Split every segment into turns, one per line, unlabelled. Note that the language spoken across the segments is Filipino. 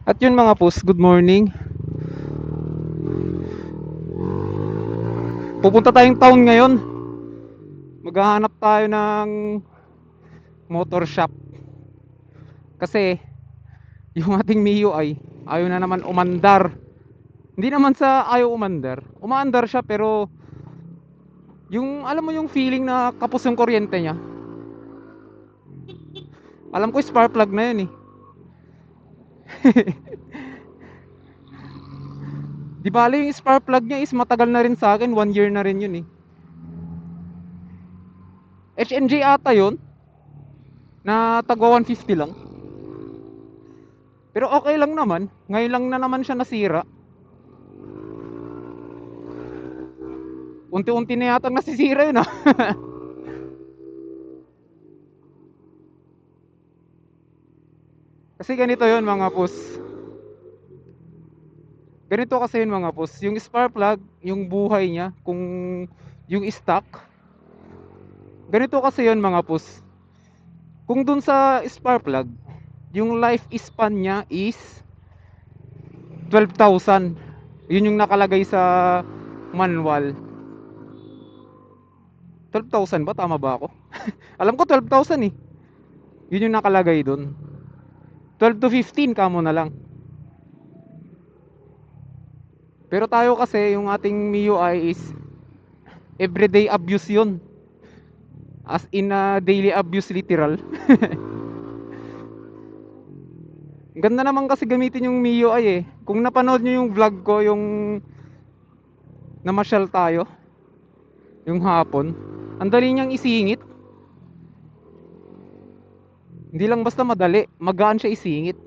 At yun mga pus, good morning. Pupunta tayong town ngayon. Maghahanap tayo ng motor shop. Kasi yung ating Mio ay ayaw na naman umandar. Hindi naman sa ayaw umandar. Umaandar siya pero yung alam mo yung feeling na kapos yung kuryente niya. Alam ko spark plug na yun eh. Di bale yung spark plug niya is matagal na rin sa akin. 1 year na rin yun eh. HNJ ata yun. Na tagwa 150 lang. Pero okay lang naman. Ngayon lang na naman siya nasira. Unti-unti na yata nasisira yun ah. Kasi ganito yun mga pus. Ganito kasi yun mga pus. Yung spark plug, yung buhay niya, kung yung stock. Ganito kasi yun mga pus. Kung dun sa spark plug, yung life span niya is 12,000. Yun yung nakalagay sa manual. 12,000 ba? Tama ba ako? Alam ko 12,000 eh. Yun yung nakalagay dun. 12 to 15 kamo na lang. Pero tayo kasi, yung ating MIUI is everyday abuse yun. As in daily abuse literal. Ganda naman kasi gamitin yung MIUI eh. Kung napanood nyo yung vlog ko, yung namasyal tayo, yung hapon, ang dali niyang isingit. Hindi lang basta madali, magaan siya isingit.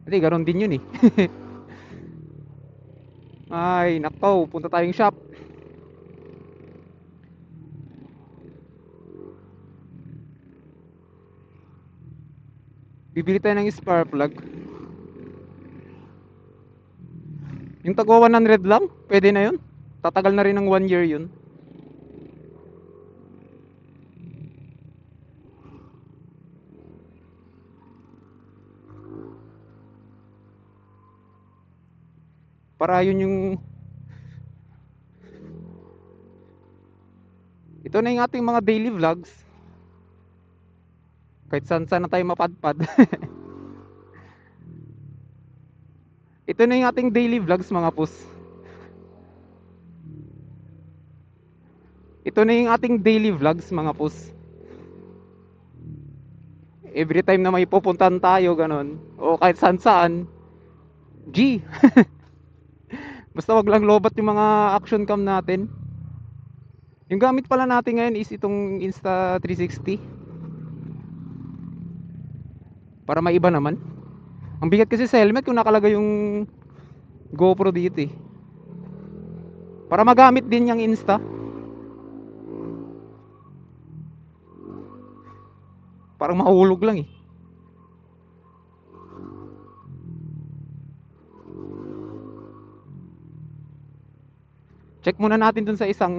Hindi, ganoon din yun eh. Ay, nakaw, punta tayong shop. Bibili tayo ng spark plug. Yung tagwa 100 lang, pwede na yun. Tatagal na rin ng 1 year yun. Para yun yung... Ito na yung ating mga daily vlogs. Kahit saan saan na tayo mapadpad. Ito na yung ating daily vlogs mga pus. Ito na yung ating daily vlogs mga pus. Every time na may pupuntahan tayo ganon, o kahit saan saan, G. Basta wag lang lobat yung mga action cam natin. Yung gamit pala natin ngayon is itong Insta360 para maiba naman. Ang bigat kasi sa helmet kung nakalagay yung GoPro dito eh. Para magamit din yung Insta. Parang mahulog lang eh. Check muna natin dun sa isang...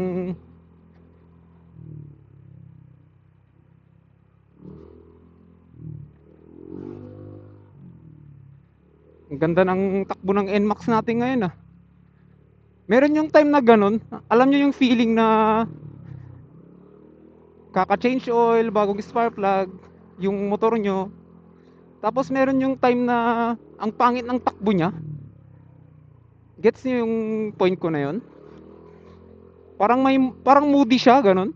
Ang ganda ng takbo ng NMAX natin ngayon ah. Meron yung time na ganun. Alam nyo yung feeling na kaka-change oil, bagong spark plug, yung motor nyo. Tapos meron yung time na ang pangit ng takbo niya. Gets nyo yung point ko na yon? Parang moody siya, ganun.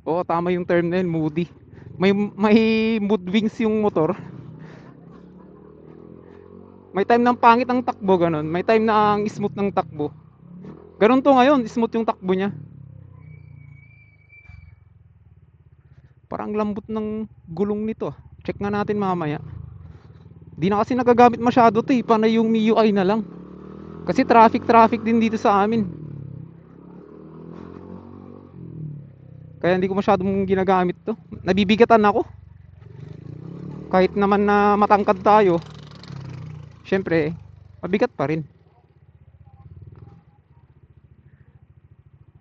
Oo, tama yung term na yun, moody. May mood wings yung motor. May time ng pangit ang takbo, ganun. May time na ang smooth ng takbo. Ganun to ngayon, smooth yung takbo niya. Parang lambot ng gulong nito. Check nga natin mamaya. Di na kasi nagagamit masyado to eh. Panay yung MIUI na lang. Kasi traffic din dito sa amin. Kaya hindi ko masyadong ginagamit to. Nabibigatan ako. Kahit naman na matangkad tayo, syempre, mabigat pa rin.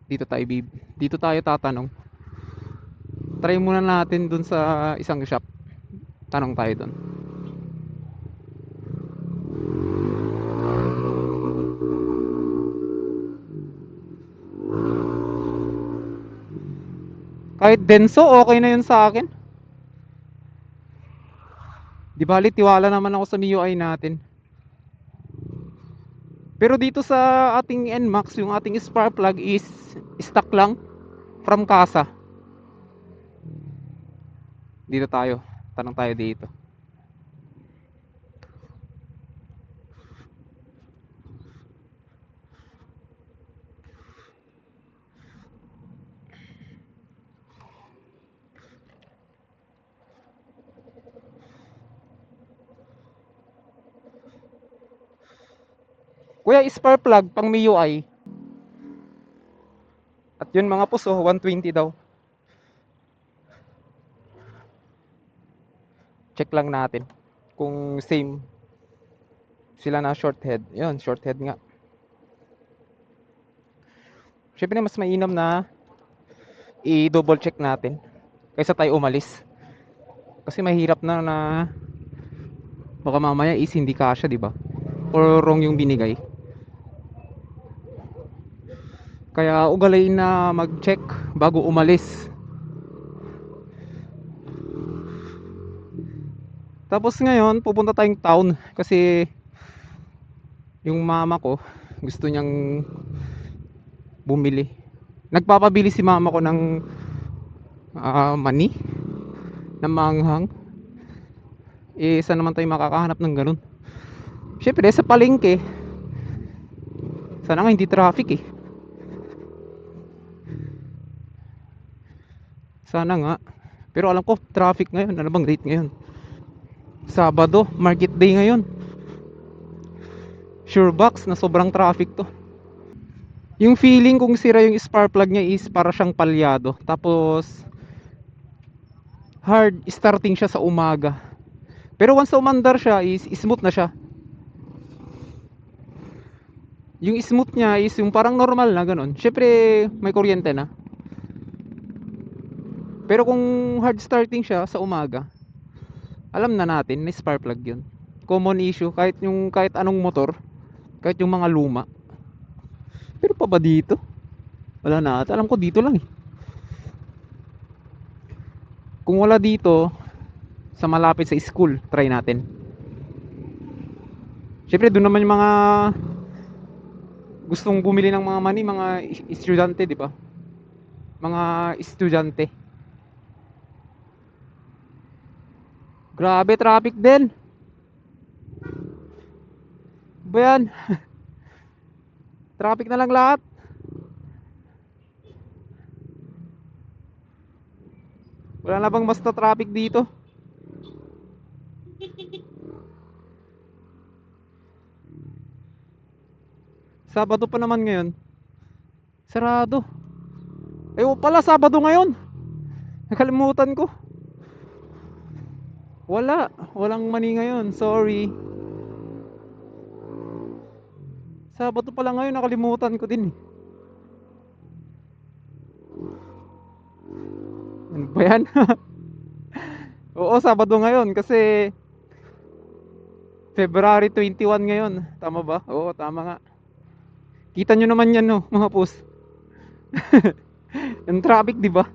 Dito tayo tatanong. Try muna natin dun sa isang shop. Tanong tayo dun. Kahit denso, okay na yun sa akin. Di bali, tiwala naman ako sa MIUI natin. Pero dito sa ating NMAX, yung ating spark plug is stock lang from Casa. Dito tayo. Tanong tayo dito. Kuya, spark plug pang MIUI. At yun mga puso, 120 daw. Check lang natin kung same sila na short head. Yun, short head nga. Siyempre mas mainam na i-double check natin kaysa tayo umalis. Kasi mahirap na baka mamaya is hindi kasya, di ba? Or wrong yung binigay. Kaya ugalayin na mag-check bago umalis. Tapos ngayon, pupunta tayong town kasi yung mama ko gusto niyang bumili. Nagpapabili si mama ko ng mani na manghang. Eh, saan naman tayo makakahanap ng ganun? Syempre, sa palengke. Sana nga hindi traffic eh. Sana nga. Pero alam ko, traffic ngayon. Ano bang date ngayon? Sabado, market day ngayon. Sure box na sobrang traffic to. Yung feeling kung sira yung spark plug niya is para siyang palyado. Tapos, hard starting siya sa umaga. Pero once umandar siya, is smooth na siya. Yung smooth niya is yung parang normal na ganun. Syempre may kuryente na. Pero kung hard starting siya sa umaga, alam na natin na spark plug yun. Common issue kahit anong motor, kahit yung mga luma. Pero pa ba dito? Wala na ata. Alam ko dito lang eh. Kung wala dito, sa malapit sa school, try natin. Syempre doon naman yung mga gustong bumili ng mga money, mga estudyante, di ba? Mga estudyante. Grabe, traffic din. Ba yan? Traffic na lang lahat. Wala na bang basta traffic dito? Sabado pa naman ngayon. Sarado. Eh, pala Sabado ngayon. Nakalimutan ko. Walang mani ngayon. Sorry. Sabado pala ngayon, nakalimutan ko din eh. Ano ba yan? Oo, Sabado ngayon kasi February 21 ngayon. Tama ba? Oo, tama nga. Kita nyo naman yan, no, mga pus. Yung traffic, di ba?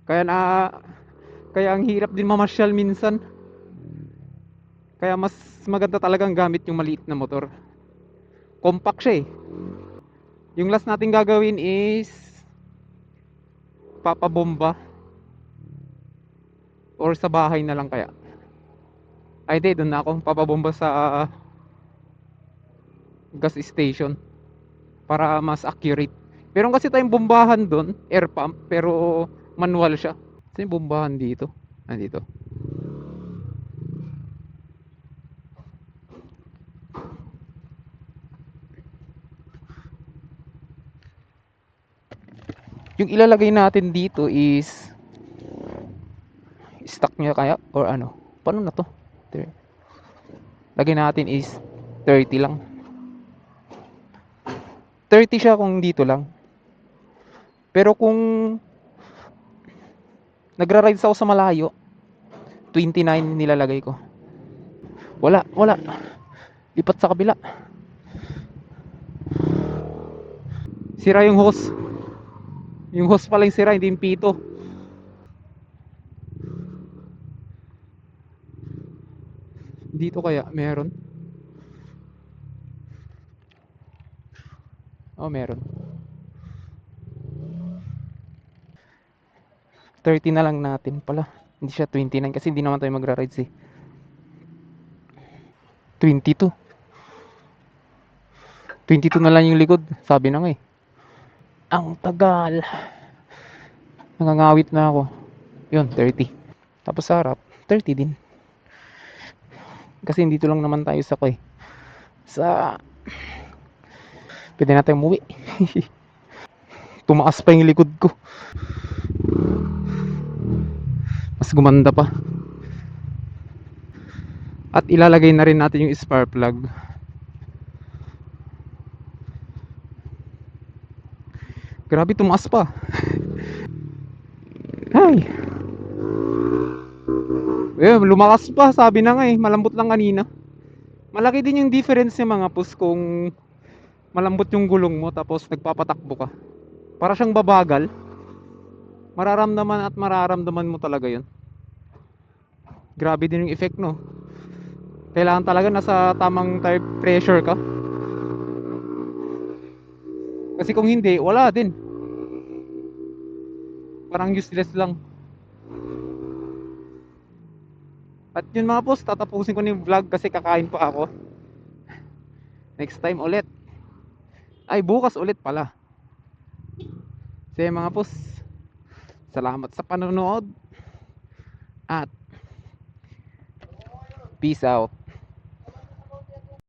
Kaya na kaya ang hirap din mamasyal minsan. Kaya mas maganda talagang gamit yung maliit na motor. Compact siya eh. Yung last natin gagawin is papabomba or sa bahay na lang kaya. Ay di, doon na ako papabomba sa gas station para mas accurate. Meron kasi tayong bombahan doon, air pump, pero manual siya. Saan yung bombahan dito? Dito. Yung ilalagay natin dito is stock niya kaya or ano? Paano na to? Lagay natin is 30 lang. 30 siya kung dito lang. Pero kung nagra-rides ako sa malayo, 29 nilalagay ko. Wala. Lipat sa kabila. Sira yung hose. Yung hose pala yung sira, hindi yung pito. Dito kaya meron? Oh, meron. 30 na lang natin pala. Hindi siya 29 kasi hindi naman tayo magra-rides eh. 22. 22 na lang yung likod. Sabi na nga eh. Ang tagal. Nangangawit na ako. Yun, 30. Tapos sa harap, 30 din. Kasi dito lang naman tayo sa sa pwede natin umuwi. Tumaas pa yung likod ko. Mas gumanda pa. At ilalagay na rin natin yung spark plug. Grabe, tumaas pa. Ay, lumakas pa. Sabi na nga eh, malambot lang kanina. Malaki din yung difference niya mga pus kung malambot yung gulong mo tapos nagpapatakbo ka. Para siyang babagal. Mararamdaman at mararamdaman mo talaga yun. Grabe din yung effect, no? Kailangan talaga nasa tamang tire pressure ka. Kasi kung hindi, wala din. Parang useless lang. At yun mga boss, tatapusin ko na yung vlog kasi kakain pa ako. Next time ulit. Ay, bukas ulit pala. Sige mga boss, salamat sa panonood. At peace out.